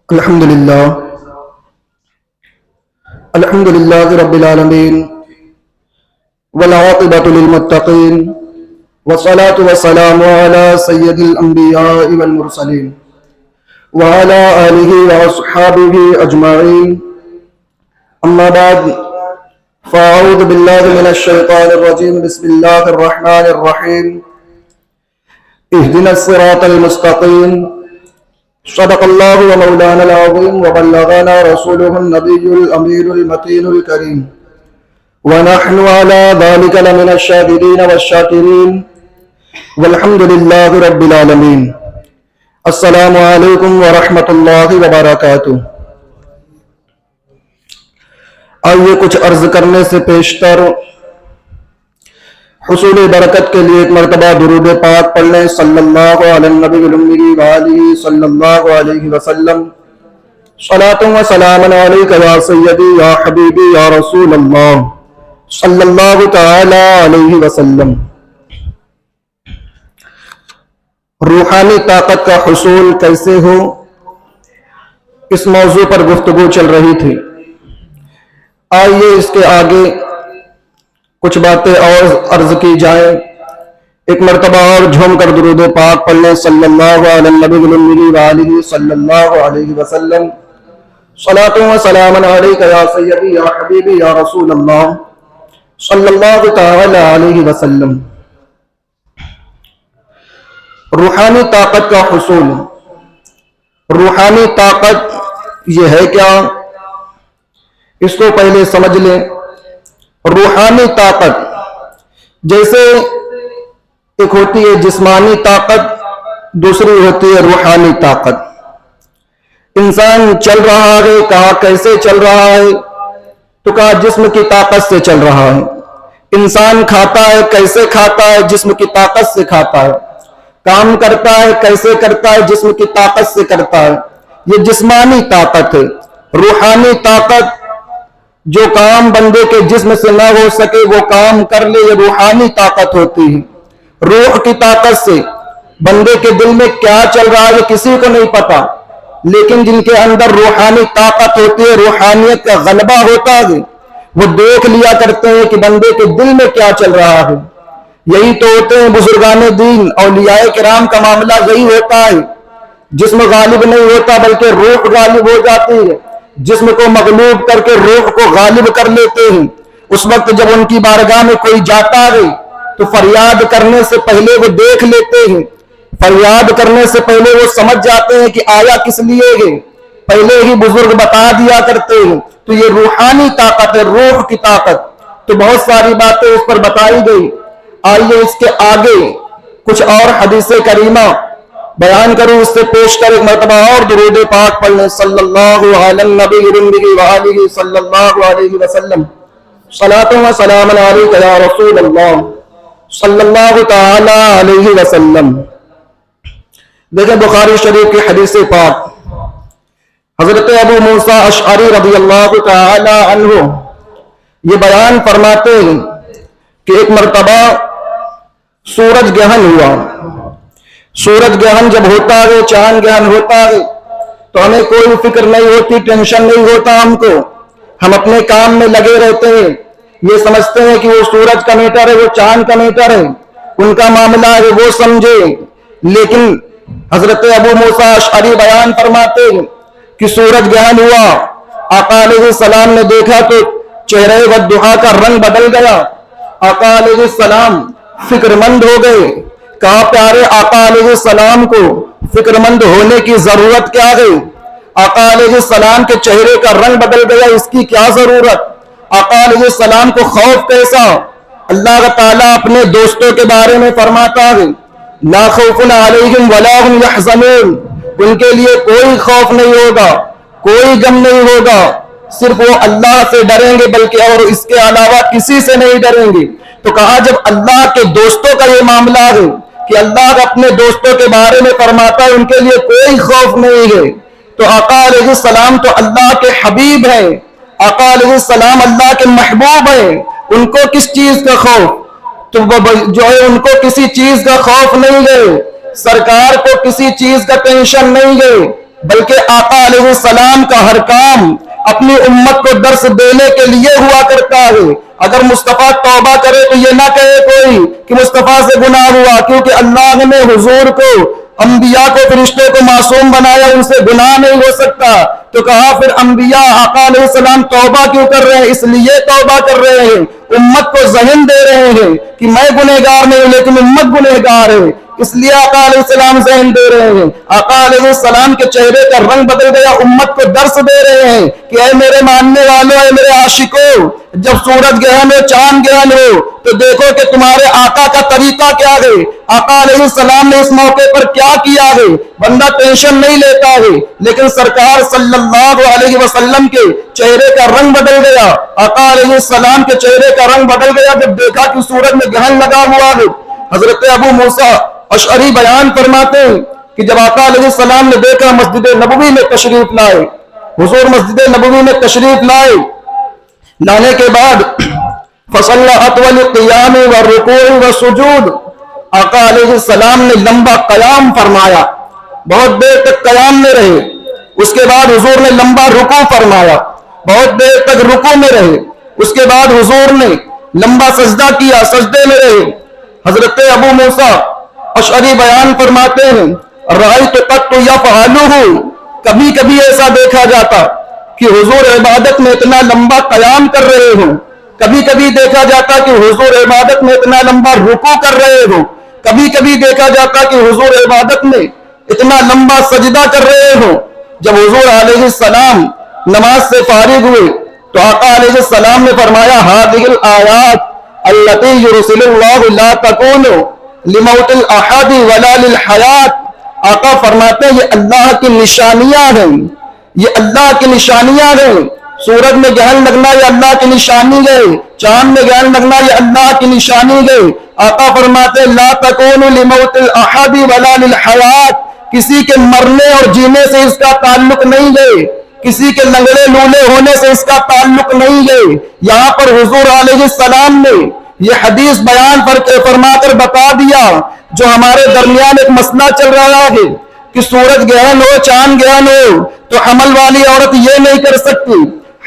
الحمد لله رب العالمين والعاقبة للمتقين والصلاة والسلام على سيد الأنبياء والمرسلين وعلى آله وأصحابه أجمعين أما بعد فأعوذ بالله من الشيطان الرجيم بسم الله الرحمن الرحيم اهدنا الصراط المستقيم صدق الله ومولانا العظيم وبلغنا رسوله النبي الأمين المتين الكريم ونحن على ذلك لمن الشاهدين والشاكرين والحمد لله رب العالمين السلام علیکم ورحمۃ اللہ وبرکاتہ۔ آئیے کچھ عرض کرنے سے پیشتر حصول برکت کے لیے ایک مرتبہ درود پاک پڑھ لیں صلی اللہ علی النبی الامی وآلہ صلی اللہ علیہ وسلم۔ صلاۃ و سلام علیک یا سیدی یا حبیبی یا رسول اللہ صلی اللہ تعالی علیہ وسلم۔ روحانی طاقت کا حصول کیسے ہو، اس موضوع پر گفتگو چل رہی تھی۔ آئیے اس کے آگے کچھ باتیں اور عرض کی جائیں۔ ایک مرتبہ اور جھوم کر درود پاک پڑھ لیں صلی اللہ علی النبی الامی وآلہ صلی اللہ علیہ وسلم۔ صلاۃ و سلام علیک یا سیدی یا حبیبی یا رسول اللہ صلی اللہ تعالی علیہ وسلم۔ روحانی طاقت کا حصول، روحانی طاقت یہ ہے کیا، اس کو پہلے سمجھ لیں۔ روحانی طاقت جیسے ایک ہوتی ہے جسمانی طاقت، دوسری ہوتی ہے روحانی طاقت۔ انسان چل رہا ہے، کہا کیسے چل رہا ہے، تو کہا جسم کی طاقت سے چل رہا ہے۔ انسان کھاتا ہے، کیسے کھاتا ہے، جسم کی طاقت سے کھاتا ہے۔ کام کرتا ہے، کیسے کرتا ہے، جسم کی طاقت سے کرتا ہے۔ یہ جسمانی طاقت ہے۔ روحانی طاقت جو کام بندے کے جسم سے نہ ہو سکے وہ کام کر لے، یہ روحانی طاقت ہوتی ہے۔ روح کی طاقت سے بندے کے دل میں کیا چل رہا ہے کسی کو نہیں پتا، لیکن جن کے اندر روحانی طاقت ہوتی ہے، روحانیت کا غلبہ ہوتا ہے، وہ دیکھ لیا کرتے ہیں کہ بندے کے دل میں کیا چل رہا ہے۔ یہی تو ہوتے ہیں بزرگان دین، اولیاء کرام کا معاملہ یہی ہوتا ہے۔ جسم غالب نہیں ہوتا بلکہ روح غالب ہو جاتی ہے۔ جسم کو مغلوب کر کے روح کو غالب کر لیتے ہیں۔ اس وقت جب ان کی بارگاہ میں کوئی جاتا ہے تو فریاد کرنے سے پہلے وہ دیکھ لیتے ہیں، فریاد کرنے سے پہلے وہ سمجھ جاتے ہیں کہ آیا کس لیے ہے، پہلے ہی بزرگ بتا دیا کرتے ہیں۔ تو یہ روحانی طاقت ہے، روح کی طاقت۔ تو بہت ساری باتیں اس پر بتائی گئی۔ آئیے اس کے آگے کچھ اور حدیث کریمہ بیان کروں، اس سے پیش کر ایک مرتبہ اور درود پاک پڑھ لیں صلی اللہ علی النبی الامی وآلہ صلی اللہ علیہ وسلم۔ صلاۃ و سلام علیک یا رسول اللہ صلی اللہ تعالی علیہ وسلم۔ دیکھیں بخاری شریف کی حدیث پاک، حضرت ابو موسیٰ اشعری رضی اللہ تعالی عنہ یہ بیان فرماتے ہیں کہ ایک مرتبہ سورج گرہن ہوا۔ سورج گرہن جب ہوتا ہے، چاند گرہن ہوتا ہے، تو ہمیں کوئی فکر نہیں ہوتی، ٹینشن نہیں ہوتا ہم کو، ہم اپنے کام میں لگے رہتے ہیں۔ یہ سمجھتے ہیں کہ وہ سورج کا میٹر ہے، وہ چاند کا میٹر ہے، ان کا معاملہ ہے وہ سمجھے۔ لیکن حضرت ابو موسیٰ اشعری بیان فرماتے ہیں کہ سورج گرہن ہوا، آقا علیہ السلام نے دیکھا تو چہرے والضحیٰ کا رنگ بدل گیا۔ آقا علیہ السلام فکر مند ہو گئے۔ کہا پیارے آقا علیہ السلام کو فکر مند ہونے کی ضرورت کیا ہے؟ آقا علیہ السلام کے چہرے کا رنگ بدل گیا، اس کی کیا ضرورت؟ آقا علیہ السلام کو خوف کیسا؟ اللہ تعالیٰ اپنے دوستوں کے بارے میں فرماتا ہے لا خوف علیہم ولا هم یحزنون، ان کے لیے کوئی خوف نہیں ہوگا، کوئی غم نہیں ہوگا، صرف وہ اللہ سے ڈریں گے بلکہ اور اس کے علاوہ کسی سے نہیں ڈریں گے۔ تو کہا جب اللہ کے دوستوں کا یہ معاملہ ہے کہ اللہ اپنے دوستوں کے بارے میں فرماتا ہے ان کے لیے کوئی خوف نہیں ہے، تو آقا علیہ السلام تو اللہ کے حبیب ہیں، آقا علیہ السلام اللہ کے محبوب ہیں، ان کو کس چیز کا خوف؟ تو جو ہے ان کو کسی چیز کا خوف نہیں ہے، سرکار کو کسی چیز کا ٹینشن نہیں ہے، بلکہ آقا علیہ السلام کا ہر کام اپنی امت کو درس دینے کے لیے ہوا کرتا ہے۔ اگر مصطفیٰ توبہ کرے تو یہ نہ کہے کوئی کہ مصطفیٰ سے گناہ ہوا، کیونکہ اللہ نے حضور کو، انبیاء کو، فرشتوں کو معصوم بنایا، ان سے گناہ نہیں ہو سکتا۔ تو کہا پھر انبیاء آقا علیہ السلام توبہ کیوں کر رہے ہیں؟ اس لیے توبہ کر رہے ہیں، امت کو ذہن دے رہے ہیں کہ میں گنہگار نہیں ہوں لیکن امت گنہگار ہے، اس لیے آقا علیہ السلام ذہن دے رہے ہیں۔ آقا علیہ السلام کے چہرے کا رنگ بدل گیا، امت کو درس دے رہے ہیں کہ اے میرے ماننے والوں، اے میرے عاشقوں، جب سورج گرہن ہو، چاند گرہن ہو تو دیکھو کہ تمہارے آقا کا طریقہ کیا ہے، آقا علیہ السلام نے اس موقع پر کیا کیا ہے۔ بندہ ٹینشن نہیں لیتا ہے، لیکن سرکار صلی اللہ علیہ وسلم کے چہرے کا رنگ بدل گیا، آقا علیہ السلام کے چہرے کا رنگ بدل گیا جب دیکھا کہ سورج میں گرہن لگا ہوا ہے۔ حضرت ابو موسیٰ اشعری بیان فرماتے ہیں کہ جب آقا علیہ السلام نے دیکھا، مسجد نبوی میں تشریف لائے، حضور مسجد نبوی میں تشریف لانے کے بعد فصلى اطول القيام والركوع والسجود، آقا علیہ السلام نے لمبا قیام فرمایا، بہت دیر تک قیام میں رہے، اس کے بعد حضور نے لمبا رکوع فرمایا، بہت دیر تک رکوع میں رہے، اس کے بعد حضور نے لمبا سجدہ کیا، سجدے میں رہے۔ حضرت ابو موسیٰ اشعری بیان فرماتے ہیں رأیت قط یفعلہ، کبھی کبھی ایسا دیکھا جاتا کہ حضور عبادت میں اتنا لمبا قیام کر رہے ہوں، کبھی کبھی دیکھا جاتا کہ حضور عبادت میں اتنا لمبا رکوع کر رہے ہوں، کبھی کبھی دیکھا جاتا کہ حضور عبادت میں اتنا لمبا سجدہ کر رہے ہوں۔ جب حضور علیہ السلام نماز سے فارغ ہوئے تو آقا علیہ السلام نے فرمایا هذه الآیات التي يرسل الله لا تكون لموت الاحد ولا للحیات، آقا فرماتے ہیں یہ اللہ کی نشانیاں ہیں، یہ اللہ کی نشانیاں ہیں، سورج میں گرہن لگنا یہ اللہ کی نشانی ہے، چاند میں گرہن لگنا یہ اللہ کی نشانی ہے۔ آقا فرماتے ہیں لا تکون لموت الاحد ولا للحیات، کسی کے مرنے اور جینے سے اس کا تعلق نہیں ہے، کسی کے لنگڑے لولے ہونے سے اس کا تعلق نہیں ہے۔ یہاں پر حضور علیہ السلام نے یہ حدیث بیان فرما کر بتا دیا جو ہمارے درمیان ایک مسئلہ چل رہا ہے کہ سورج گرہن ہو، چاند گرہن ہو تو حمل والی عورت یہ نہیں کر سکتی،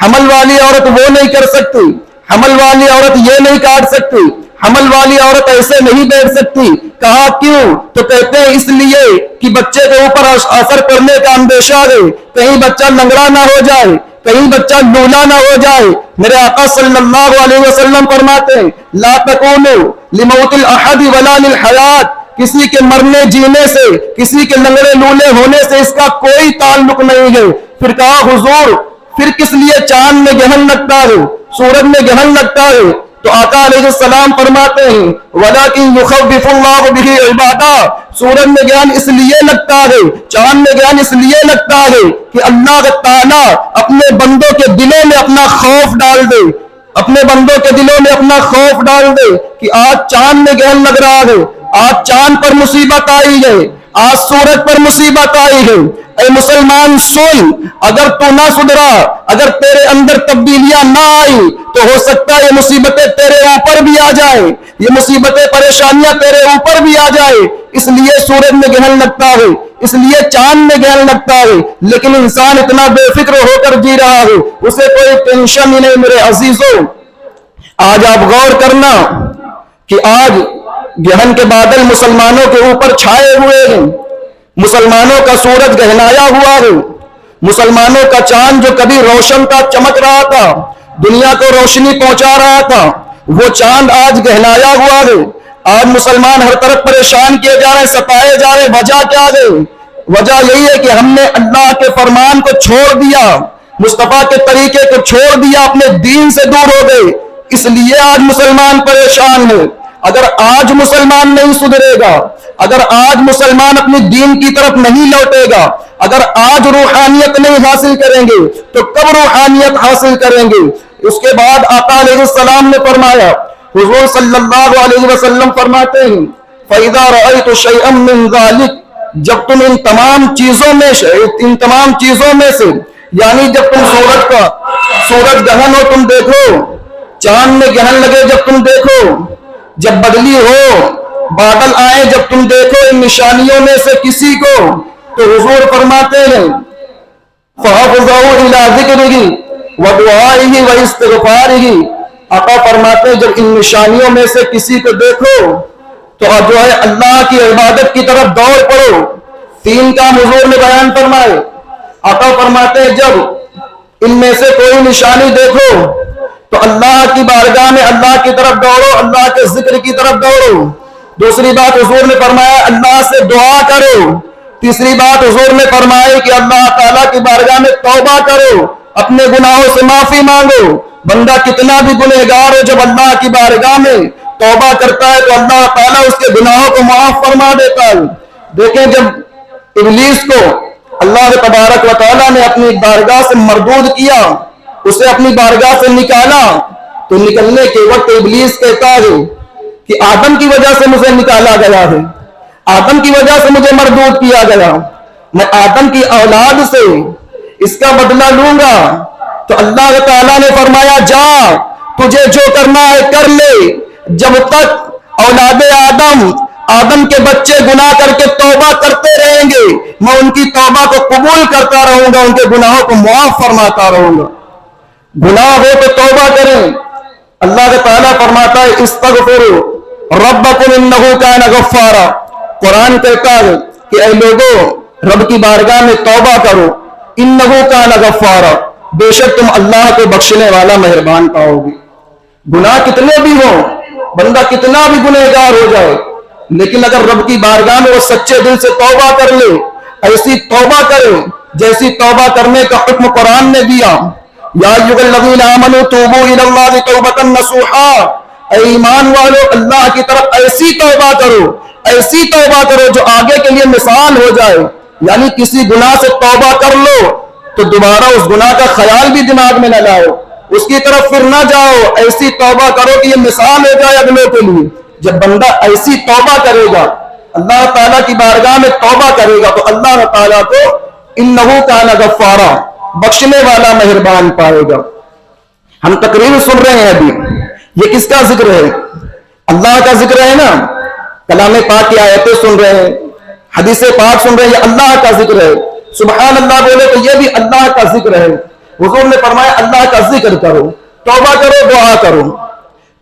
حمل والی عورت وہ نہیں کر سکتی، حمل والی عورت یہ نہیں کاٹ سکتی، حمل والی عورت ایسے نہیں بیٹھ سکتی۔ کہا کیوں؟ تو کہتے ہیں اس لیے کہ بچے کے اوپر اثر پڑنے کا اندیشہ ہے، کہیں بچہ لنگڑا نہ ہو جائے، کہیں بچہ لولا نہ ہو جائے۔ میرے آقا صلی اللہ علیہ وسلم فرماتے ہیں لا تکونوا لموت الاحد ولا للحیات، کسی کے مرنے جینے سے، کسی کے لنگڑے لولے ہونے سے اس کا کوئی تعلق نہیں ہے۔ پھر کہا حضور پھر کس لیے چاند میں گرہن لگتا ہے، سورج میں گرہن لگتا ہے؟ تو آقا علیہ السلام فرماتے ہیں وَلَكِنْ يُخَوِّفُ اللَّهُ بِهِ عِبَادَهُ، سورج میں گرہن اس لیے لگتا ہے، چاند میں گرہن اس لیے لگتا ہے کہ اللہ تعالیٰ اپنے بندوں کے دلوں میں اپنا خوف ڈال دے، اپنے بندوں کے دلوں میں اپنا خوف ڈال دے کہ آج چاند میں گرہن لگ رہا ہے، آج چاند پر مصیبت آئی ہے، آج سورج پر مصیبت آئی ہے۔ اے مسلمان سن، اگر تو نہ سدھرا، اگر تیرے اندر تبدیلیاں نہ آئی تو ہو سکتا ہے یہ مصیبتیں تیرے اوپر بھی آ جائیں، یہ مصیبتیں پریشانیاں تیرے اوپر بھی آ جائیں۔ اس لیے سورج میں گرہن لگتا ہے، اس لیے چاند میں گرہن لگتا ہے، لیکن انسان اتنا بے فکر ہو کر جی رہا ہے، اسے کوئی ٹینشن ہی نہیں۔ میرے عزیزوں آج آپ غور کرنا کہ آج گرہن کے بادل مسلمانوں کے اوپر چھائے ہوئے ہیں، مسلمانوں کا سورج گہنایا ہوا ہے، مسلمانوں کا چاند جو کبھی روشن تھا، چمک رہا تھا، دنیا کو روشنی پہنچا رہا تھا، وہ چاند آج گہنایا ہوا ہے۔ آج مسلمان ہر طرف پریشان کیے جا رہے ہیں، ستائے جا رہے ہیں۔ وجہ کیا ہے؟ وجہ یہی ہے کہ ہم نے اللہ کے فرمان کو چھوڑ دیا، مصطفیٰ کے طریقے کو چھوڑ دیا، اپنے دین سے دور ہو گئے، اس لیے آج مسلمان پریشان ہے۔ اگر آج مسلمان نہیں سدھرے گا، اگر آج مسلمان اپنی دین کی طرف نہیں لوٹے گا، اگر آج روحانیت نہیں حاصل کریں گے تو کب روحانیت حاصل کریں گے؟ اس کے بعد آقا علیہ السلام نے فرمایا، حضور صلی اللہ علیہ وسلم فرماتے ہیں فَإِذَا رَأَيْتُ شَيْئًا مِّن ذَلِكَ، جب تم ان تمام چیزوں میں سے یعنی جب تم سورج گرہن ہو تم دیکھو، چاند میں گرہن لگے جب تم دیکھو، جب بدلی ہو، بادل آئے جب تم دیکھو ان نشانیوں میں سے کسی کو، تو حضور فرماتے ہیں فَافْزَعُوا إِلَىٰ ذِكْرِهِ وَدُعَائِهِ وَإِسْتِغْفَارِهِ۔ آقا فرماتے ہیں جب ان نشانیوں میں سے کسی کو دیکھو تو جو ہے اللہ کی عبادت کی طرف دوڑ پڑو۔ تین کام حضور نے بیان فرمائے۔ آقا فرماتے ہیں جب ان میں سے کوئی نشانی دیکھو تو اللہ کی بارگاہ میں اللہ کی طرف دوڑو، اللہ کے ذکر کی طرف دوڑو۔ دوسری بات حضور نے فرمایا اللہ سے دعا کرو۔ تیسری بات حضور نے فرمایا کہ اللہ تعالیٰ کی بارگاہ میں توبہ کرو، اپنے گناہوں سے معافی مانگو۔ بندہ کتنا بھی گنہگار ہو، جب اللہ کی بارگاہ میں توبہ کرتا ہے تو اللہ تعالیٰ اس کے گناہوں کو معاف فرما دیتا ہے۔ دیکھیں جب ابلیس کو اللہ تبارک و تعالیٰ نے اپنی بارگاہ سے مردود کیا، اسے اپنی بارگاہ سے نکالا، تو نکلنے کے وقت ابلیس کہتا ہے کہ آدم کی وجہ سے مجھے نکالا گیا ہے، آدم کی وجہ سے مجھے مردود کیا گیا، میں آدم کی اولاد سے اس کا بدلہ لوں گا۔ تو اللہ تعالیٰ نے فرمایا جا تجھے جو کرنا ہے کر لے، جب تک اولاد آدم کے بچے گناہ کر کے توبہ کرتے رہیں گے میں ان کی توبہ کو قبول کرتا رہوں گا، ان کے گناہوں کو معاف فرماتا رہوں گا۔ گناہ ہو تو توبہ کریں۔ اللہ تعالیٰ فرماتا ہے استغفروا ربکم انہ کان غفارا۔ قرآن کہتا ہے کہ اے لوگوں رب کی بارگاہ میں توبہ کرو، انہ کان غفارا، بے شک تم اللہ کو بخشنے والا مہربان پاؤ گے۔ گناہ کتنے بھی ہوں، بندہ کتنا بھی گنہگار ہو جائے، لیکن اگر رب کی بارگاہ میں وہ سچے دل سے توبہ کر لے، ایسی توبہ کرے جیسی توبہ کرنے کا حکم قرآن نے دیا، یا ایھا الذین آمنوا توبوا الی اللہ توبۃ نصوحا، اے ایمان والو اللہ کی طرف ایسی توبہ کرو، ایسی توبہ کرو جو آگے کے لیے مثال ہو جائے۔ یعنی کسی گناہ سے توبہ کر لو تو دوبارہ اس گناہ کا خیال بھی دماغ میں نہ لاؤ، اس کی طرف پھر نہ جاؤ، ایسی توبہ کرو کہ یہ مثال ہو جائے اگلے کے لیے۔ جب بندہ ایسی توبہ کرے گا، اللہ تعالیٰ کی بارگاہ میں توبہ کرے گا، تو اللہ تعالیٰ کو انہ کان غفارا، بخشنے والا مہربان پائے گا۔ ہم تقریر سن رہے ہیں ابھی، یہ کس کا ذکر ہے؟ اللہ کا ذکر ہے نا۔ کلام پاک کی آیتیں سن رہے ہیں، حدیث پاک سن رہے ہیں، یہ اللہ کا ذکر ہے۔ سبحان اللہ بولے تو یہ بھی اللہ کا ذکر ہے۔ حضور نے فرمایا اللہ کا ذکر کرو، توبہ کرو، دعا کرو۔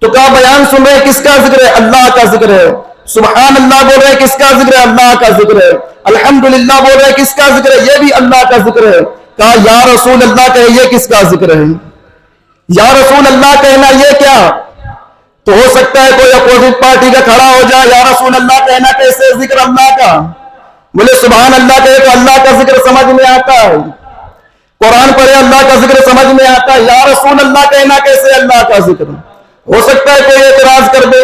تو کیا بیان سن رہے ہیں کس کا ذکر ہے؟ اللہ کا ذکر ہے۔ سبحان اللہ بول رہے ہیں کس کا ذکر ہے؟ اللہ کا ذکر ہے۔ الحمدللہ بول رہے ہیں کس کا ذکر ہے؟ یہ بھی اللہ کا ذکر ہے۔ کہا یا رسول اللہ کہے یہ کس کا ذکر ہے؟ یا رسول اللہ کہنا یہ کیا؟ تو ہو سکتا ہے کوئی اپوزٹ پارٹی کا کھڑا ہو جائے، یا رسول اللہ کہنا کیسے ذکر اللہ کا؟ بولے سبحان اللہ کہے تو اللہ کا ذکر سمجھ میں آتا ہے، قرآن پڑھے اللہ کا ذکر سمجھ میں آتا ہے، یا رسول اللہ کہنا کیسے اللہ کا ذکر؟ ہو سکتا ہے کوئی اعتراض کر دے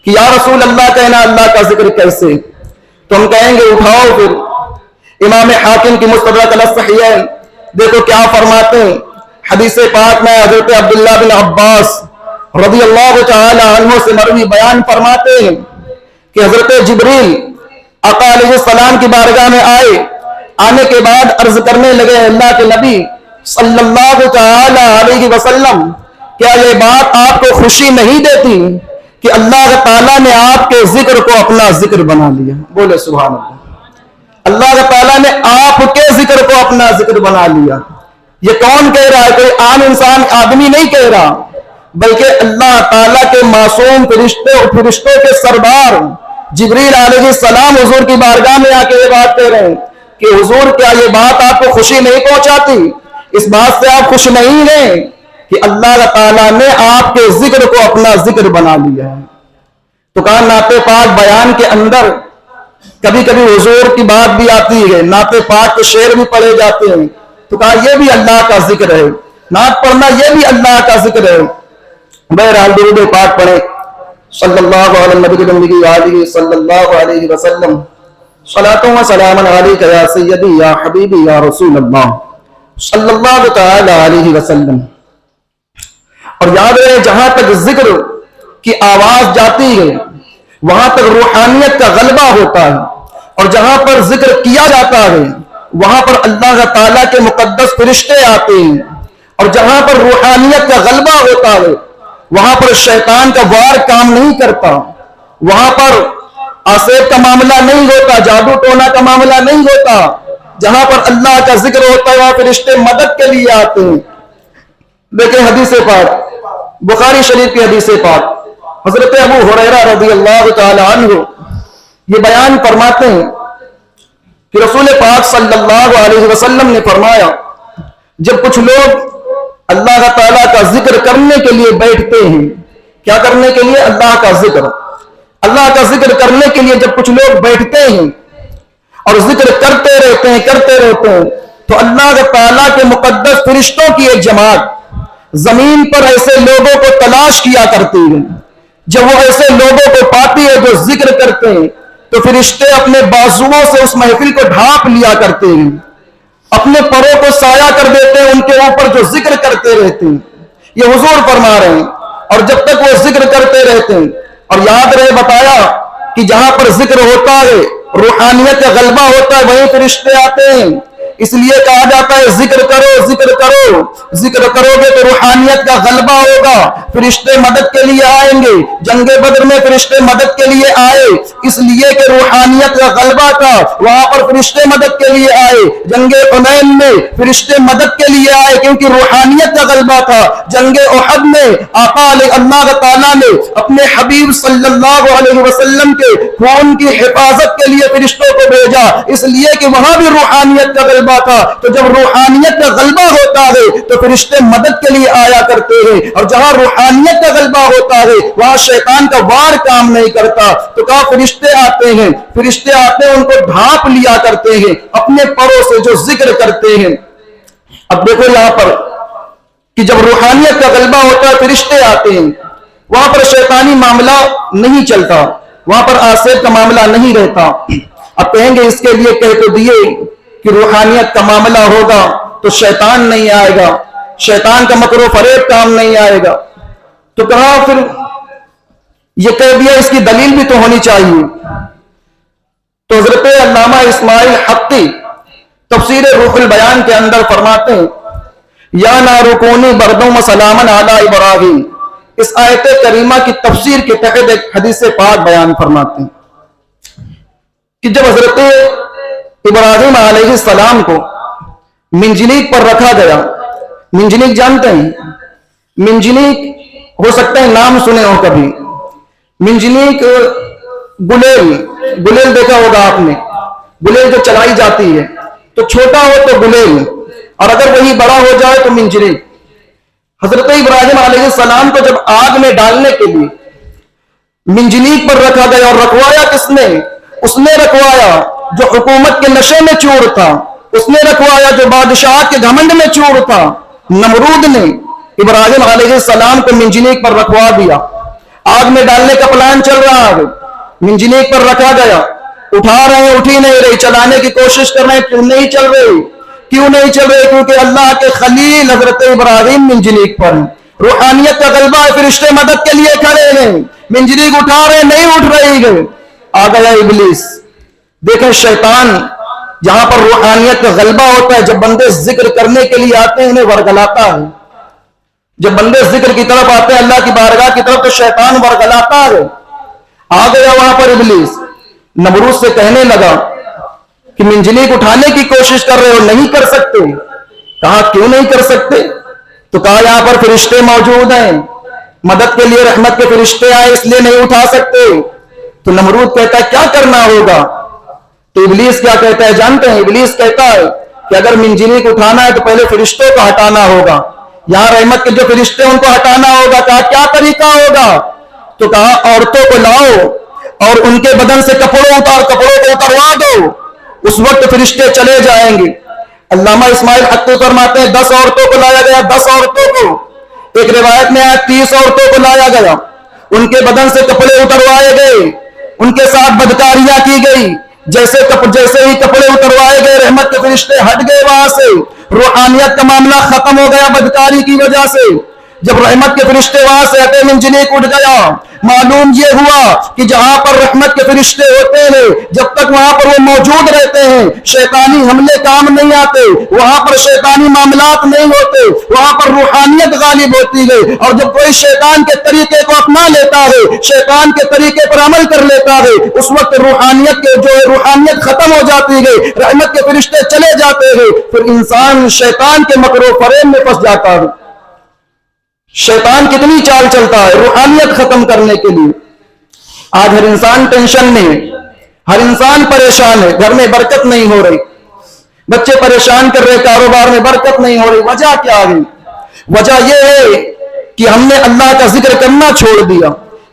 کہ یا رسول اللہ کہنا اللہ کا ذکر کیسے؟ تو ہم کہیں گے اٹھاؤ پھر امام حاکم کی مستدرک علی الصحیحین دیکھو کیا فرماتے ہیں۔ حدیث پاک میں حضرت عبداللہ بن عباس رضی اللہ تعالی عنہ سے مروی بیان فرماتے ہیں کہ حضرت جبریل آقا علیہ السلام کی بارگاہ میں آنے کے بعد عرض کرنے لگے اللہ کے نبی صلی اللہ تعالی علیہ وسلم، کیا یہ بات آپ کو خوشی نہیں دیتی کہ اللہ تعالیٰ نے آپ کے ذکر کو اپنا ذکر بنا لیا؟ بولے سبحان اللہ۔ اللہ تعالیٰ نے آپ کے ذکر کو اپنا ذکر بنا لیا۔ یہ کون کہہ رہا ہے؟ کوئی عام انسان آدمی نہیں کہہ رہا، بلکہ اللہ تعالیٰ کے معصوم فرشتوں کے سردار جبریل علیہ السلام حضور کی بارگاہ میں آ کے یہ بات کہہ رہے ہیں کہ حضور کیا یہ بات آپ کو خوشی نہیں پہنچاتی؟ اس بات سے آپ خوش نہیں ہیں کہ اللہ تعالیٰ نے آپ کے ذکر کو اپنا ذکر بنا لیا ہے؟ تو کہا نعت پاک بیان کے اندر کبھی کبھی حضور کی بات بھی آتی ہے، نعت پاک کے شعر بھی پڑھے جاتے ہیں، تو کہا یہ بھی اللہ کا ذکر ہے، نعت پڑھنا یہ بھی اللہ کا ذکر ہے۔ بہرحال درود پاک پڑھیں صلی اللہ علیہ نبی علیہ صلی اللہ علیہ وسلم، صلاۃ و سلام علیک یا سیدی یا حبیبی یا رسول اللہ صلی اللہ تعالی علیہ وسلم۔ اور یاد رہے جہاں تک ذکر کی آواز جاتی ہے وہاں تک روحانیت کا غلبہ ہوتا ہے، اور جہاں پر ذکر کیا جاتا ہے وہاں پر اللہ تعالیٰ کے مقدس فرشتے آتے ہیں، اور جہاں پر روحانیت کا غلبہ ہوتا ہے وہاں پر شیطان کا وار کام نہیں کرتا، وہاں پر آسیب کا معاملہ نہیں ہوتا، جادو ٹونا کا معاملہ نہیں ہوتا، جہاں پر اللہ کا ذکر ہوتا ہے وہاں فرشتے مدد کے لیے آتے ہیں. دیکھیں حدیث پاک، بخاری شریف کی حدیث پاک، حضرت ابو ہریرہ رضی اللہ تعالی عنہ یہ بیان فرماتے ہیں کہ رسول پاک صلی اللہ علیہ وسلم نے فرمایا جب کچھ لوگ اللہ تعالیٰ کا ذکر کرنے کے لیے بیٹھتے ہیں، کیا کرنے کے لیے؟ اللہ کا ذکر کرنے کے لیے جب کچھ لوگ بیٹھتے ہیں اور ذکر کرتے رہتے ہیں تو اللہ تعالیٰ کے مقدس فرشتوں کی ایک جماعت زمین پر ایسے لوگوں کو تلاش کیا کرتی ہے. جب وہ ایسے لوگوں کو پاتی ہے جو ذکر کرتے ہیں تو فرشتے اپنے بازوؤں سے اس محفل کو ڈھانپ لیا کرتے ہیں، اپنے پروں کو سایہ کر دیتے ہیں ان کے اوپر جو ذکر کرتے رہتے ہیں. یہ حضور فرما رہے ہیں. اور جب تک وہ ذکر کرتے رہتے ہیں، اور یاد رہے بتایا کہ جہاں پر ذکر ہوتا ہے روحانیت کا غلبہ ہوتا ہے وہیں فرشتے آتے ہیں. اس لیے کہا جاتا ہے ذکر کرو گے تو روحانیت کا غلبہ ہوگا. فرشتے مدد کے لیے آئیں گے. جنگ بدر میں فرشتے مدد کے لیے آئے اس لیے کہ روحانیت کا غلبہ تھا، وہاں پر فرشتے مدد کے لیے آئے. جنگ حنین میں فرشتے مدد کے لیے آئے کیونکہ روحانیت کا غلبہ تھا. جنگ احد میں آقا اللہ تعالیٰ نے اپنے حبیب صلی اللہ علیہ وسلم کے خون کی حفاظت کے لیے فرشتوں کو بھیجا اس لیے کہ وہاں بھی روحانیت کا غلبہ تھا. تو جب روحانیت کا غلبہ ہوتا ہے تو فرشتے مدد کے لیے آیا کرتے ہیں، اور جہاں روحانیت کا غلبہ ہوتا ہے وہاں شیطان کا وار کام نہیں کرتا. تو کہا فرشتے آتے ہیں ان کو ڈھانپ لیا کرتے ہیں اپنے پروں سے جو ذکر کرتے ہیں. اب دیکھو یہاں پر کہ جب روحانیت کا غلبہ ہوتا ہے فرشتے آتے ہیں، وہاں پر شیطانی معاملہ نہیں چلتا، وہاں پر آسیب کا معاملہ نہیں رہتا. اب کہیں گے اس کے لیے کہہ تو دیے کہ روحانیت کا معاملہ ہوگا تو شیطان نہیں آئے گا، شیطان کا مکر و فریب کام نہیں آئے گا. تو کہا پھر یہ کہہ دیا اس کی دلیل بھی تو ہونی چاہیے. تو حضرت علامہ اسماعیل حقی تفسیر روح البیان کے اندر فرماتے ہیں یا نار کونی بردم سلامن علی ابراہیم. اس آیت کریمہ کی تفسیر کے تحت ایک حدیث پاک بیان فرماتے ہیں کہ جب حضرت ابراہیم علیہ السلام کو منجنیق پر رکھا گیا. منجنیق جانتے ہیں؟ منجنیق ہو سکتا ہے نام سنے ہو کبھی. منجنیق گلیل دیکھا ہوگا آپ نے، گلیل جو چلائی جاتی ہے تو چھوٹا ہو تو گلیل اور اگر وہی بڑا ہو جائے تو منجنیق. حضرت ابراہیم علیہ السلام کو جب آگ میں ڈالنے کے لیے منجنیق پر رکھا گیا اور رکھوایا کس نے؟ اس نے رکھوایا جو حکومت کے نشے میں چور تھا، اس نے رکھوایا جو بادشاہ کے گھمنڈ میں چور تھا. نمرود نے ابراہیم علیہ السلام کو منجنیق پر رکھوا دیا. آگ میں ڈالنے کا پلان چل رہا ہے، منجنیق پر رکھا گیا. اٹھا رہے ہیں، اٹھی نہیں رہی. چلانے کی کوشش کر رہے ہیں، کیوں نہیں چل رہی؟ کیونکہ اللہ کے خلیل حضرت ابراہیم منجنیق پر ہیں. روحانیت کا غلبہ ہے، فرشتے مدد کے لیے کھڑے ہیں. منجنیق اٹھا رہے ہیں، نہیں اٹھ رہی ہے. آ گیا ابلیس. دیکھیں شیطان جہاں پر روحانیت کا غلبہ ہوتا ہے جب بندے ذکر کرنے کے لیے آتے ہیں انہیں ورگلاتا ہے. جب بندے ذکر کی طرف آتے ہیں اللہ کی بارگاہ کی طرف تو شیطان ورگلاتا ہے. آ گیا وہاں پر ابلیس. نمرود سے کہنے لگا کہ منجنیق اٹھانے کی کوشش کر رہے ہو، نہیں کر سکتے. کہا کیوں نہیں کر سکتے؟ تو کہا یہاں پر فرشتے موجود ہیں، مدد کے لیے رحمت کے فرشتے آئے اس لیے نہیں اٹھا سکتے. تو نمرود کہتا ہے کیا کرنا ہوگا؟ تو ابلیس کیا کہتا ہے جانتے ہیں؟ ابلیس کہتا ہے کہ اگر منجنیق اٹھانا ہے تو پہلے فرشتوں کو ہٹانا ہوگا. یہاں رحمت کے جو فرشتے ان کو ہٹانا ہوگا. کہا کیا طریقہ ہوگا؟ تو کہا عورتوں کو لاؤ اور ان کے بدن سے کپڑوں کو اتروا دو، اس وقت فرشتے چلے جائیں گے. علامہ اسماعیل حقی فرماتے ہیں 10 عورتوں کو لایا گیا. 10 عورتوں کو، ایک روایت میں آیا 30 عورتوں کو لایا گیا. ان کے بدن سے کپڑے اتروائے گئے، ان کے ساتھ بدکاریاں کی گئی. جیسے ہی کپڑے اتروائے گئے رحمت کے فرشتے ہٹ گئے وہاں سے. روحانیت کا معاملہ ختم ہو گیا بدکاری کی وجہ سے. جب رحمت کے فرشتے وہاں سے اٹے منجنیک اٹھ گیا، معلوم یہ ہوا کہ جہاں پر رحمت کے فرشتے ہوتے ہیں جب تک وہاں پر وہ موجود رہتے ہیں شیطانی حملے کام نہیں آتے، وہاں پر شیطانی معاملات نہیں ہوتے، وہاں پر روحانیت غالب ہوتی ہے۔ اور جب کوئی شیطان کے طریقے کو اپنا لیتا ہے، شیطان کے طریقے پر عمل کر لیتا ہے، اس وقت روحانیت کے جو ہے روحانیت ختم ہو جاتی ہے، رحمت کے فرشتے چلے جاتے ہیں، پھر انسان شیطان کے مکر و فریب میں پھنس جاتا ہے۔ شیطان کتنی چال چلتا ہے روحانیت ختم کرنے کے لیے۔ آج ہر انسان ٹینشن میں ہے، ہر انسان پریشان ہے، گھر میں برکت نہیں ہو رہی، بچے پریشان کر رہے، کاروبار میں برکت نہیں ہو رہی۔ وجہ کیا ہے؟ وجہ یہ ہے کہ ہم نے اللہ کا ذکر کرنا چھوڑ دیا۔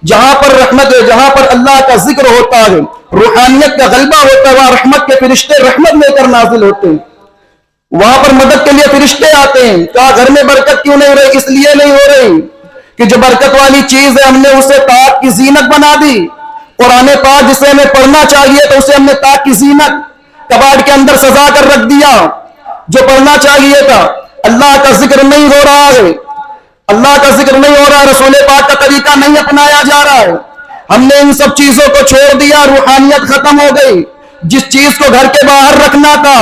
جہاں پر رحمت ہے، جہاں پر اللہ کا ذکر ہوتا ہے، روحانیت کا غلبہ ہوتا ہے، وہاں رحمت کے فرشتے رحمت لے کر نازل ہوتے ہیں، وہاں پر مدد کے لیے فرشتے آتے ہیں۔ کہا گھر میں برکت کیوں نہیں ہو رہی؟ اس لیے نہیں ہو رہی کہ جو برکت والی چیز ہے ہم نے اسے طاعت کی زینت بنا دی۔ قرآن پاک جسے ہمیں پڑھنا چاہیے تو اسے ہم نے طاعت کی زینت کباڑ کے اندر سجا کر رکھ دیا۔ جو پڑھنا چاہیے تھا اللہ کا ذکر نہیں ہو رہا ہے، اللہ کا ذکر نہیں ہو رہا ہے، رسول پاک کا طریقہ نہیں اپنایا جا رہا ہے، ہم نے ان سب چیزوں کو چھوڑ دیا، روحانیت ختم ہو گئی۔ جس چیز کو گھر کے باہر رکھنا تھا،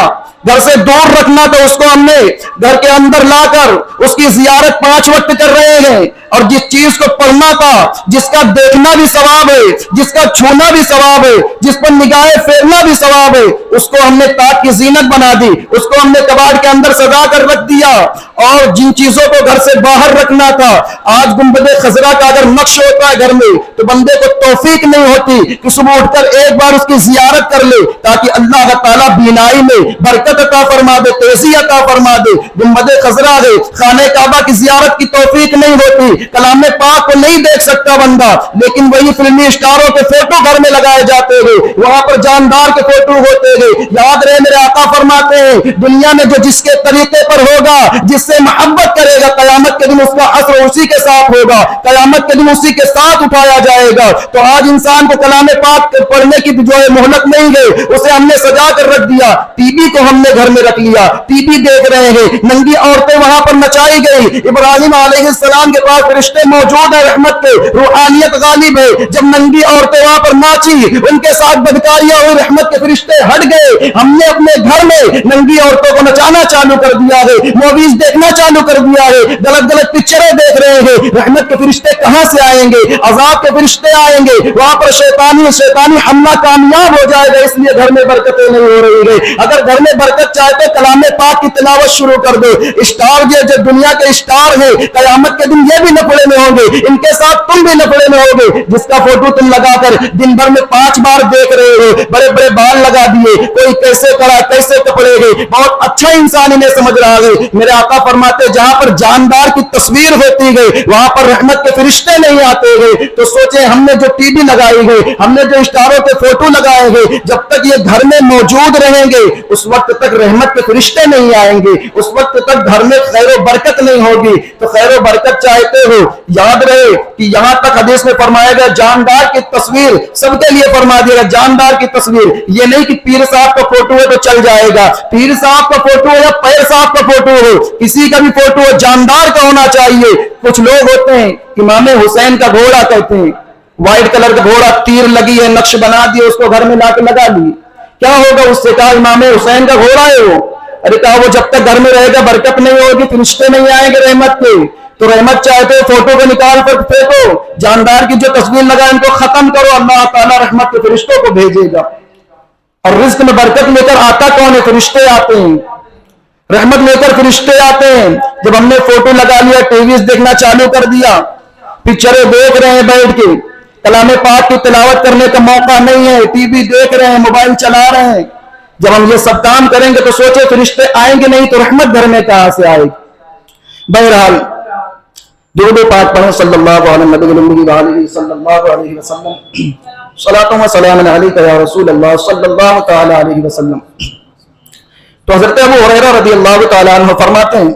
گھر سے دور رکھنا تھا، اس کو ہم نے گھر کے اندر لا کر اس کی زیارت 5 وقت کر رہے ہیں۔ اور جس چیز کو پڑھنا تھا، جس کا دیکھنا بھی ثواب ہے، جس کا چھونا بھی ثواب ہے، جس پر نگاہیں پھیرنا بھی ثواب ہے، اس کو ہم نے طاعت کی زینت بنا دی، اس کو ہم نے کباڑ کے اندر سجا کر رکھ دیا۔ اور جن چیزوں کو گھر سے باہر رکھنا تھا، آج گنبد خضرا کا اگر نقش ہوتا ہے گھر میں تو بندے کو توفیق نہیں ہوتی کہ صبح اٹھ کر ایک بار اس کی زیارت کر لے، تاکہ اللہ تعالیٰ بینائی میں برکت عطا فرما دے، تیزی عطا فرما دے۔ گنبد خضرا ہے، خانہ کعبہ کی زیارت کی توفیق نہیں ہوتی، کلام پاک کو نہیں دیکھ سکتا بندہ، لیکن وہی فلمی اسٹاروں کے فوٹو گھر میں لگائے جاتے ہیں، وہاں پر جاندار کے فوٹو ہوتے ہیں۔ یاد رہے میرے آقا فرماتے ہیں دنیا میں جو جس کے طریقے پر ہوگا، جس سے محبت کرے گا، قیامت کے دن اس کا حشر اسی کے ساتھ ہوگا، قیامت کے دن اسی کے ساتھ اٹھایا جائے گا۔ تو آج انسان کو کلام پاک پڑھنے کی جو ہے مہلت نہیں گئی، اسے ہم نے سجا کر رکھ دیا۔ ٹی وی کو ہم نے گھر میں رکھ لیا، ٹی وی دیکھ رہے ہیں، ننگی عورتیں وہاں پر نچائی گئی۔ ابراہیم علیہ السلام کے پاس فرشتے موجود ہیں رحمت کے، روحانیت غالب ہے، جب ننگی عورتیں وہاں پر ناچی، ان کے ساتھ بدکاریاں ہوئی، رحمت کے فرشتے ہٹ گئے۔ ہم نے اپنے گھر میں ننگی عورتوں کو نچانا چالو کر دیا ہے، موویز دیکھنا چالو کر دیا ہے، غلط غلط پکچریں دیکھ رہے ہیں، رحمت کے فرشتے کہاں سے آئیں گے؟ عذاب کے فرشتے آئیں گے، وہاں پر شیطانی حملہ کامیاب ہو جائے گا۔ اس لیے گھر میں برکتیں نہیں ہو رہی ہے۔ اگر گھر میں برکت چاہتے کلام پاک کی تلاوت شروع کر دو۔ اسٹار جو دنیا کے اسٹار ہیں، قیامت کے دن یہ بھی لفڑے میں ہوں گے، ان کے ساتھ تم بھی لفڑے میں ہوگے۔ جس کا فوٹو تم لگا کر دن بھر میں 5 بار دیکھ رہے ہو، بڑے بڑے بال لگا دیے، کوئی کیسے کرا کیسے کپڑے گئے، بہت اچھا انسان انہیں سمجھ رہا ہے۔ میرے آقا فرماتے جہاں پر جاندار کی تصویر ہوتی گئی وہاں پر رحمت کے فرشتے نہیں آتے گئے۔ تو سوچیں ہم نے جو ٹی وی لگائی گئی، ہم نے جو اسٹاروں کے فوٹو لگائے گئے، جب تک یہ گھر میں موجود رہیں گے اس وقت تک رحمت کے فرشتے نہیں آئیں گے، اس وقت تک گھر میں خیر و برکت نہیں ہوگی۔ تو خیر و برکت چاہتے ہو، یاد رہے کہ یہاں تک حدیث میں فرمایا گیا جاندار کی تصویر سب کے لیے فرما دیا گیا، جاندار کی تصویر، یہ نہیں کہ پیر صاحب کا فوٹو ہے تو چل جائے گا، پیر صاحب کا فوٹو ہے یا پیر صاحب کا فوٹو ہو، کسی کا بھی فوٹو ہو جاندار کا ہونا چاہیے۔ کچھ لوگ ہوتے ہیں امام حسین کا گھوڑا کہتے ہیں، وائٹ کلر کا گھوڑا، تیر لگی ہے، نقش بنا دیے، اس کو گھر میں لا کے لگا لیے، کیا ہوگا اس سے؟ کہا امام حسین کا گھوڑا ہے وہ۔ ارے کہا وہ جب تک گھر میں رہے گا برکت نہیں ہوگی، فرشتے نہیں آئیں گے رحمت کے۔ تو رحمت چاہتے ہو فوٹو کو نکال کر پھینکو، جاندار کی جو تصویر لگا ان کو ختم کرو، اللہ تعالیٰ رحمت کے فرشتوں کو بھیجے گا۔ اور رزق میں برکت لے کر آتا کون ہے؟ فرشتے آتے ہیں، رحمت لے کر فرشتے آتے ہیں۔ جب ہم نے فوٹو لگا لیا، ٹی ویز دیکھنا چالو کر دیا، پکچریں دیکھ رہے ہیں بیٹھ کے، کلام پاک کی تلاوت کرنے کا موقع نہیں ہے، ٹی وی دیکھ رہے ہیں، موبائل چلا رہے ہیں، جب ہم یہ سب کام کریں گے تو سوچے فرشتے آئیں گے نہیں تو رحمت گھر میں کہاں سے آئے گی؟ بہرحال درود پاک پڑھیں صلی اللہ علیہ وآلہ صلی اللہ علیہ وسلم، صلاۃ و سلام علیک یا رسول اللہ صلی اللہ تعالی علیہ وسلم۔ تو حضرت ابو ہریرہ رضی اللہ تعالی عنہ فرماتے ہیں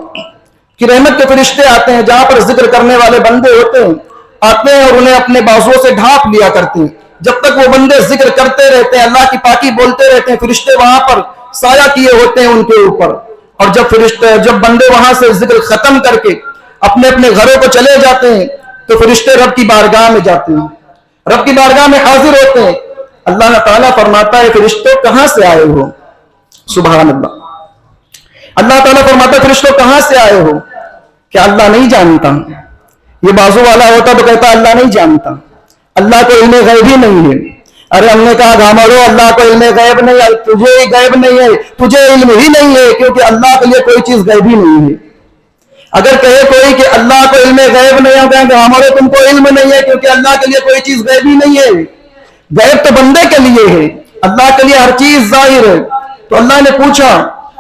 کہ رحمت کے فرشتے آتے ہیں، جہاں پر ذکر کرنے والے بندے ہوتے ہیں آتے ہیں اور انہیں اپنے بازوؤں سے ڈھانپ لیا کرتے ہیں۔ جب تک وہ بندے ذکر کرتے رہتے ہیں، اللہ کی پاکی بولتے رہتے ہیں، فرشتے وہاں پر سایہ کیے ہوتے ہیں ان کے اوپر۔ اور جب بندے وہاں سے ذکر ختم کر کے اپنے اپنے گھروں کو چلے جاتے ہیں تو فرشتے رب کی بارگاہ میں جاتے ہیں, رب کی بارگاہ میں حاضر ہوتے ہیں. اللہ تعالیٰ فرماتا ہے فرشتوں کہاں سے آئے ہو؟ سبحان اللہ. اللہ تعالیٰ فرماتا ہے فرشتوں کہاں سے آئے ہو؟ کیا اللہ نہیں جانتا؟ یہ بازو والا ہوتا تو کہتا اللہ نہیں جانتا, اللہ کو علم غیب ہی نہیں ہے. ارے ہم نے کہا گھامڑو اللہ کو علم غیب نہیں ہے, تجھے غیب نہیں ہے, تجھے علم ہی نہیں ہے, کیونکہ اللہ کے لیے کوئی چیز غیب ہی نہیں ہے. اگر کہے کوئی کہ اللہ کو علم غیب نہیں ہے, کہیں گھامڑو تم کو علم نہیں ہے, کیونکہ اللہ کے لیے کوئی چیز غیب ہی نہیں ہے. غیب تو بندے کے لیے ہے, اللہ کے لیے ہر چیز ظاہر ہے. تو اللہ نے پوچھا,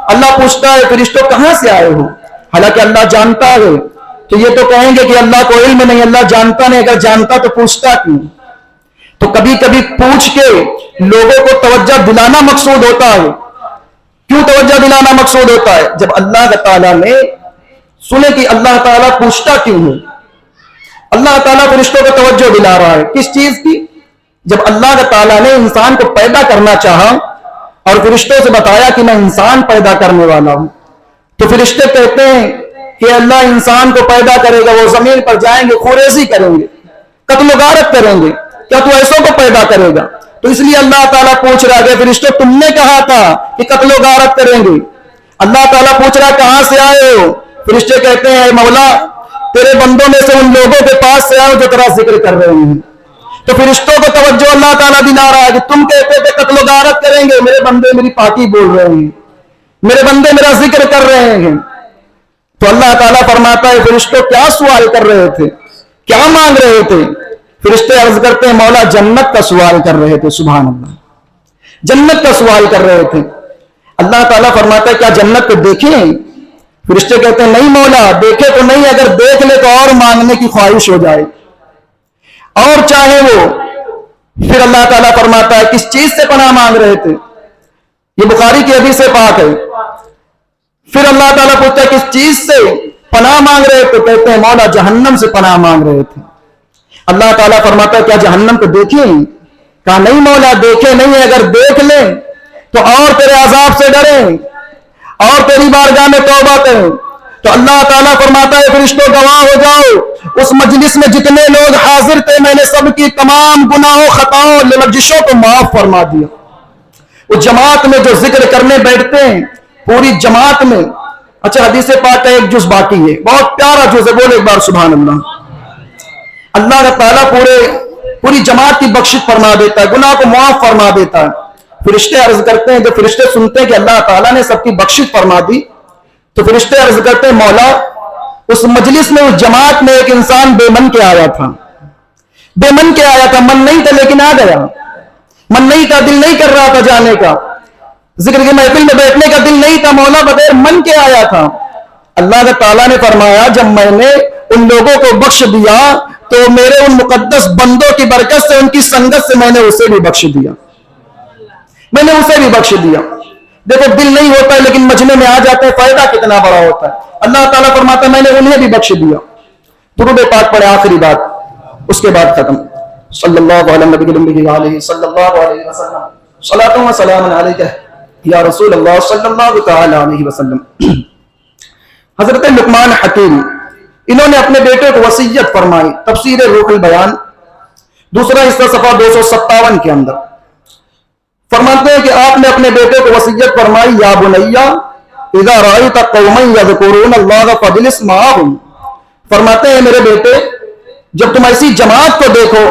اللہ پوچھتا ہے فرشتوں کہاں سے آئے ہو؟ حالانکہ اللہ جانتا ہے. تو یہ تو کہیں گے کہ اللہ کو علم نہیں, اللہ جانتا نہیں. اگر جانتا تو پوچھتا کیوں؟ تو کبھی کبھی پوچھ کے لوگوں کو توجہ دلانا مقصود ہوتا ہے. کیوں توجہ دلانا مقصود ہوتا ہے؟ جب اللہ تعالیٰ نے سنے کہ اللہ تعالیٰ پوچھتا کیوں ہے, اللہ تعالیٰ فرشتوں کو توجہ دلا رہا ہے کس چیز کی؟ جب اللہ تعالیٰ نے انسان کو پیدا کرنا چاہا اور فرشتوں سے بتایا کہ میں انسان پیدا کرنے والا ہوں, تو فرشتے کہتے ہیں کہ اللہ انسان کو پیدا کرے گا, وہ زمین پر جائیں گے, خوریزی کریں گے, قتل و غارت کریں گے, کیا تو ایسوں کو پیدا کرے گا؟ تو اس لیے اللہ تعالیٰ پوچھ رہا ہے فرشتوں تم نے کہا تھا کہ قتل و غارت کریں گے. اللہ تعالیٰ پوچھ رہا کہاں سے آئے ہو؟ فرشتے کہتے ہیں اے مولا تیرے بندوں میں سے ان لوگوں کے پاس سے آؤ جو تیرا ذکر کر رہے ہیں. تو فرشتوں کو توجہ اللہ تعالیٰ دلا رہا ہے کہ تم کہتے تھے قتل و غارت کریں گے, میرے بندے میری پاکی بول رہے ہیں, میرے بندے میرا ذکر کر رہے ہیں. تو اللہ تعالیٰ فرماتا ہے فرشتوں کیا سوال کر رہے تھے, کیا مانگ رہے تھے؟ فرشتے عرض کرتے ہیں مولا جنت کا سوال کر رہے تھے. سبحان اللہ, جنت کا سوال کر رہے تھے. اللہ تعالیٰ فرماتا ہے کیا جنت کو دیکھیں؟ فرشتے کہتے ہیں نہیں مولا دیکھے تو نہیں, اگر دیکھ لے تو اور مانگنے کی خواہش ہو جائے اور چاہے وہ. پھر اللہ تعالیٰ فرماتا ہے کس چیز سے پناہ مانگ رہے تھے؟ یہ بخاری کی حدیث پاک ہے. پھر اللہ تعالیٰ پوچھتا ہے کس چیز سے پناہ مانگ رہے تھے؟ کہتے ہیں مولا جہنم سے پناہ مانگ رہے تھے. اللہ تعالیٰ فرماتا ہے کیا جہنم کو دیکھیں؟ کہا نہیں مولا دیکھے نہیں, اگر دیکھ لیں تو اور تیرے عذاب سے ڈریں اور تیری بارگاہ میں توبہ کریں. تو اللہ تعالیٰ فرماتا ہے فرشتوں گواہ ہو جاؤ, اس مجلس میں جتنے لوگ حاضر تھے میں نے سب کی تمام گناہوں خطاؤں لغزشوں کو معاف فرما دیا. اس جماعت میں جو ذکر کرنے بیٹھتے ہیں پوری جماعت میں, اچھا حدیث پاک کا ایک جز باقی ہے, بہت پیارا جز ہے, بولے ایک بار سبحان اللہ. اللہ تعالیٰ پوری جماعت کی بخشش فرما دیتا ہے, گناہ کو معاف فرما دیتا ہے. فرشتے عرض کرتے ہیں, جب فرشتے سنتے ہیں کہ اللہ تعالیٰ نے سب کی بخشش فرما دی تو فرشتے عرض کرتے ہیں مولا اس مجلس میں اس جماعت میں ایک انسان بے من کے آیا تھا, بے من کے آیا تھا, من نہیں تھا لیکن آ گیا, من نہیں تھا, دل نہیں کر رہا تھا جانے کا, ذکر کی محفل میں بیٹھنے کا دل نہیں تھا, مولا بغیر من کے آیا تھا. اللہ تعالیٰ نے فرمایا جب میں نے ان لوگوں کو بخش دیا تو میرے ان مقدس بندوں کی برکت سے, ان کی سنگت سے میں نے اسے بھی بخش دیا, میں نے اسے بھی بخش دیا. دیکھو دل نہیں ہوتا ہے لیکن مجمع میں آ جاتا ہے, فائدہ کتنا بڑا ہوتا ہے. اللہ تعالیٰ فرماتا ہے میں نے انہیں بھی بخش دیا. درود پاک پڑھے آخری بات, اس کے بعد ختم. صلی اللہ علیہ وسلم صلی اللہ علیہ وسلم صلاۃ و سلام علیک یا رسول اللہ صلی اللہ تعالی علیہ وسلم. حضرت لقمان حکیم انہوں نے اپنے بیٹے کو وصیت فرمائی. تفسیر روح البیان دوسرا حصہ صفحہ 257 کے اندر فرماتے ہیں کہ آپ نے اپنے بیٹے کو وصیت فرمائی یا بنیا اذا رأیت قوما یذکرون اللہ فاجلس معهم. فرماتے ہیں میرے بیٹے جب تم ایسی جماعت کو دیکھو,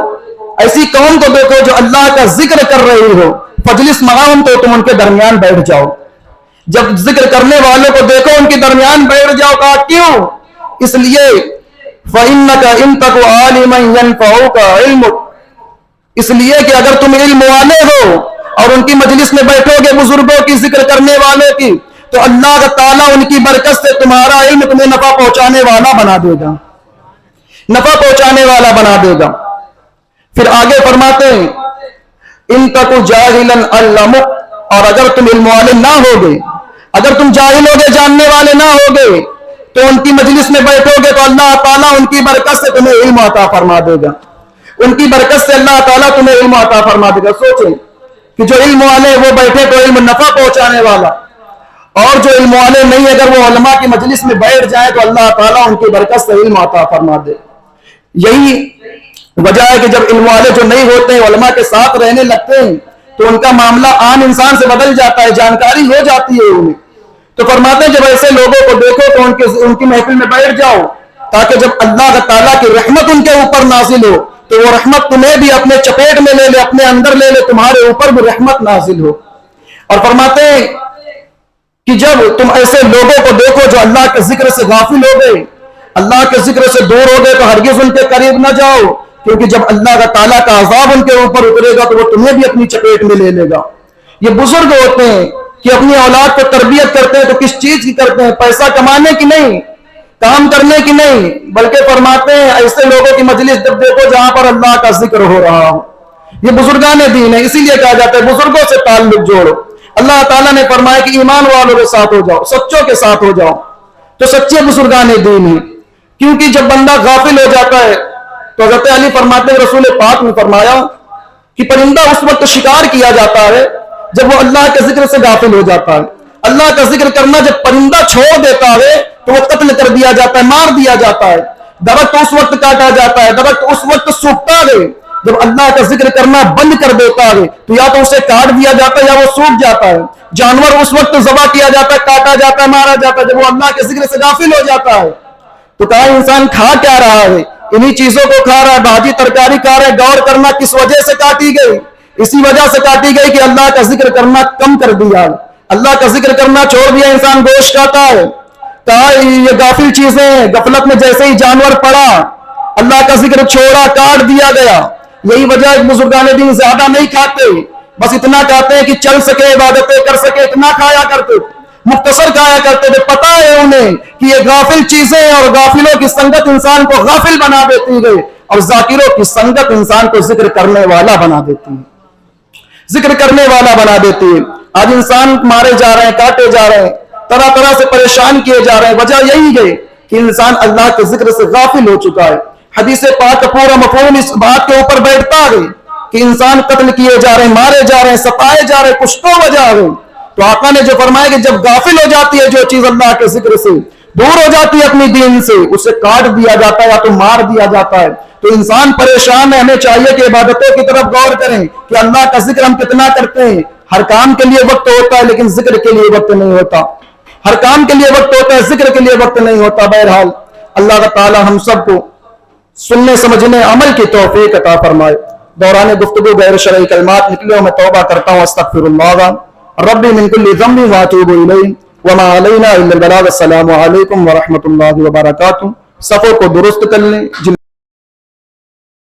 ایسی قوم کو دیکھو جو اللہ کا ذکر کر رہی ہو, فاجلس معهم تو تم ان کے درمیان بیٹھ جاؤ. جب ذکر کرنے والوں کو دیکھو ان کے درمیان بیٹھ جاؤ. کہا کیوں؟ اس لیے فَإِنَّكَ إِن تَكُ عَالِمًا يَنفَعُكَ عِلْمُكَ, اس لیے کہ اگر تم علم والے ہو اور ان کی مجلس میں بیٹھو گے بزرگوں کی, ذکر کرنے والوں کی, تو اللہ تعالیٰ ان کی برکت سے تمہارا علم تمہیں نفع پہنچانے والا بنا دے گا, نفع پہنچانے والا بنا دے گا. پھر آگے فرماتے ہیں ان تک جاہلا علمک, اور اگر تم علم والے نہ ہوگے, اگر تم جاہل ہوگے جاننے والے نہ ہوگے تو ان کی مجلس میں بیٹھو گے تو اللہ تعالیٰ ان کی برکت سے تمہیں علم عطا فرما دے گا, ان کی برکت سے اللہ تعالیٰ تمہیں علم عطا فرما دے گا. سوچیں کہ جو علم والے وہ بیٹھے تو علم نفع پہنچانے والا, اور جو علم والے نہیں، اگر وہ علماء کی مجلس میں بیٹھ جائیں تو اللہ تعالیٰ ان کی برکت سے علم عطا فرما دے۔ یہی وجہ ہے کہ جب علم والے جو نہیں ہوتے ہیں علماء کے ساتھ رہنے لگتے ہیں تو ان کا معاملہ عام انسان سے بدل جاتا ہے، جانکاری ہو جاتی ہے انہیں۔ تو فرماتے ہیں جب ایسے لوگوں کو دیکھو تو ان کی محفل میں بیٹھ جاؤ، تاکہ جب اللہ تعالیٰ کی رحمت ان کے اوپر نازل ہو تو وہ رحمت تمہیں بھی اپنے چپیٹ میں لے لے، اپنے اندر لے لے، تمہارے اوپر بھی رحمت نازل ہو۔ اور فرماتے ہیں کہ جب تم ایسے لوگوں کو دیکھو جو اللہ کے ذکر سے غافل ہو گئے، اللہ کے ذکر سے دور ہو گئے، تو ہرگز ان کے قریب نہ جاؤ، کیونکہ جب اللہ تعالیٰ کا عذاب ان کے اوپر اترے گا تو وہ تمہیں بھی اپنی چپیٹ میں لے لے گا۔ یہ بزرگ ہوتے ہیں کہ اپنی اولاد کو تربیت کرتے ہیں تو کس چیز کی کرتے ہیں؟ پیسہ کمانے کی نہیں، کام کرنے کی نہیں، بلکہ فرماتے ہیں ایسے لوگوں کی مجلس جب دیکھو جہاں پر اللہ کا ذکر ہو رہا ہو۔ یہ بزرگان دین ہے، اسی لیے کہا جاتا ہے بزرگوں سے تعلق جوڑو۔ اللہ تعالیٰ نے فرمایا کہ ایمان والوں کے ساتھ ہو جاؤ، سچوں کے ساتھ ہو جاؤ، تو سچے بزرگان دین ہیں۔ کیونکہ جب بندہ غافل ہو جاتا ہے تو حضرت علی فرماتے ہیں، رسول پاک نے فرمایا کہ پرندہ اس وقت شکار کیا جاتا ہے جب وہ اللہ کے ذکر سے غافل ہو جاتا ہے۔ اللہ کا ذکر کرنا جب پرندہ چھوڑ دیتا ہے تو وہ قتل کر دیا جاتا ہے، مار دیا جاتا ہے۔ درخت اس وقت کاٹا جاتا ہے، درخت اس وقت سوکھتا ہے جب اللہ کا ذکر کرنا بند کر دیتا ہے، تو یا تو اسے کاٹ دیا جاتا ہے یا وہ سوکھ جاتا ہے۔ جانور اس وقت ذبح کیا جاتا ہے، کاٹا جاتا ہے، مارا جاتا ہے جب وہ اللہ کے ذکر سے غافل ہو جاتا ہے۔ تو کہا انسان کھا کیا رہا ہے؟ انہی چیزوں کو کھا رہا ہے، بھاجی ترکاری کھا رہا ہے۔ غور کرنا کس وجہ سے کاٹی گئی؟ اسی وجہ سے کاٹی گئی کہ اللہ کا ذکر کرنا کم کر دیا، اللہ کا ذکر کرنا چھوڑ دیا، انسان گوشت کھاتا ہے۔ کہا یہ غافل چیزیں ہیں، غفلت میں جیسے ہی جانور پڑا اللہ کا ذکر چھوڑا، کاٹ دیا گیا۔ یہی وجہ ہے بزرگان دین زیادہ نہیں کھاتے، بس اتنا کھاتے ہیں کہ چل سکے، عبادتیں کر سکے، اتنا کھایا کرتے، مختصر کھایا کرتے تھے۔ پتہ ہے انہیں کہ یہ غافل چیزیں اور غافلوں کی سنگت انسان کو غافل بنا دیتی ہے، اور ذاکروں کی سنگت انسان کو ذکر کرنے والا بنا دیتی ہے، ذکر کرنے والا بنا دیتی ہے۔ آج انسان مارے جا رہے ہیں، کاٹے جا رہے ہیں، طرح طرح سے پریشان کیے جا رہے ہیں، وجہ یہی ہے کہ انسان اللہ کے ذکر سے غافل ہو چکا ہے۔ حدیث پاک کا پورا مفہوم اس بات کے اوپر بیٹھتا ہے کہ انسان قتل کیے جا رہے ہیں، مارے جا رہے ہیں، ستائے جا رہے ہیں، کچھ تو وجہ ہے۔ تو آقا نے جو فرمایا کہ جب غافل ہو جاتی ہے جو چیز اللہ کے ذکر سے، دور ہو جاتی ہے اپنی دین سے، اسے کاٹ دیا جاتا ہے یا تو مار دیا جاتا ہے۔ تو انسان پریشان ہے، ہمیں چاہیے کہ عبادتوں کی طرف غور کریں کہ اللہ کا ذکر ہم کتنا کرتے ہیں۔ ہر کام کے لیے وقت ہوتا ہے لیکن ذکر کے لیے وقت نہیں ہوتا، ہر کام کے لیے وقت ہوتا ہے، ذکر کے لیے وقت نہیں ہوتا۔ بہرحال اللہ تعالی ہم سب کو سننے سمجھنے عمل کی توفیق عطا فرمائے۔ دوران گفتگو غیر شرعی کلمات نکلے ہو، میں توبہ کرتا ہوں، استغفر اللہ ربی من کل ذنب واتوب الیہ وما علینا الا البلاغ۔ السلام علیکم ورحمۃ اللہ وبرکاتہ۔ صفوں کو درست کر لیں۔